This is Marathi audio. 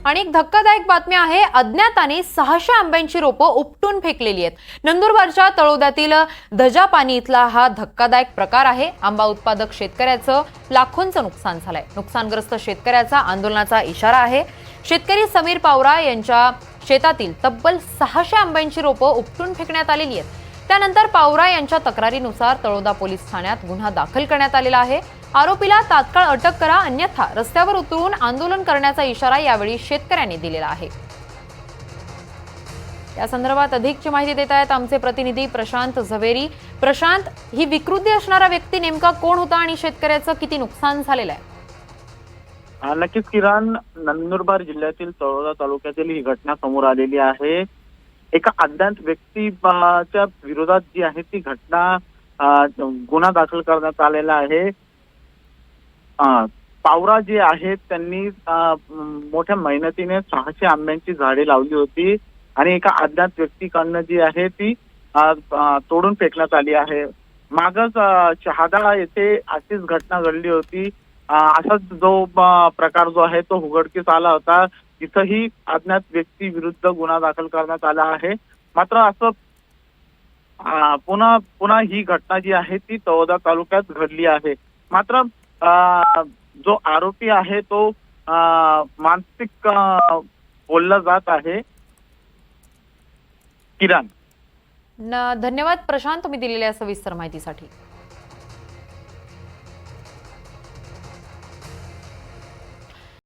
आणि एक धक्कादायक बातमी आहे, अज्ञाताने 600 आंब्यांची रोपं उपटून फेकलेली आहेत। नंदुरबारच्या तळोद्यातील धजापानी इथला हा धक्कादायक प्रकार आहे। आंबा उत्पादक शेतकऱ्याचं लाखोंचं नुकसान झालंय। नुकसानग्रस्त शेतकऱ्याचा आंदोलनाचा इशारा आहे। शेतकरी समीर पावरा यांच्या शेतातील तब्बल 600 आंब्यांची रोपं उपटून फेकण्यात आलेली आहेत। त्यानंतर पावरा यांच्या तक्रारीनुसार तळोदा पोलीस ठाण्यात गुन्हा दाखल करण्यात आलेला आहे। आरोपीला तात्काळ अटक करा, अन्यथा रस्त्यावर उतरून आंदोलन करण्याचा इशारा यावेळी शेतकऱ्यांनी दिलेला आहे। या संदर्भात अधिकची माहिती देत आहेत आमचे प्रतिनिधी प्रशांत झवेरी। प्रशांत, ही विकृती असणारा व्यक्ती नेमका कोण होता आणि शेतकऱ्याचं किती नुकसान झालेलं आहे? नक्कीच किरण, नंदुरबार जिल्ह्यातील तळोदा तालुक्यातील ही घटना समोर आलेली आहे। एका अज्ञात व्यक्तीच्या विरोधात जी आहे ती घटना गुन्हा दाखल करण्यात आलेला आहे। पावरा जे आहेत त्यांनी मोठ्या मेहनतीने 600 आंब्यांची झाडे लावली होती आणि एका अज्ञात व्यक्तीकडनं जी आहे ती तोडून फेकण्यात आली आहे। मागच शहादा येथे अशीच घटना घडली होती। असाच जो प्रकार जो आहे तो उघडकीस आला होता। तिथंही अज्ञात व्यक्ती विरुद्ध गुन्हा दाखल करण्यात आला आहे। मात्र असं पुन्हा ही घटना जी आहे ती तळोदा तालुक्यात घडली आहे। मात्र जो आरोपी आहे तो मानसिक बोलला जात आहे। किरण, धन्यवाद प्रशांत, तुम्ही दिलेल्या सविस्तर माहितीसाठी।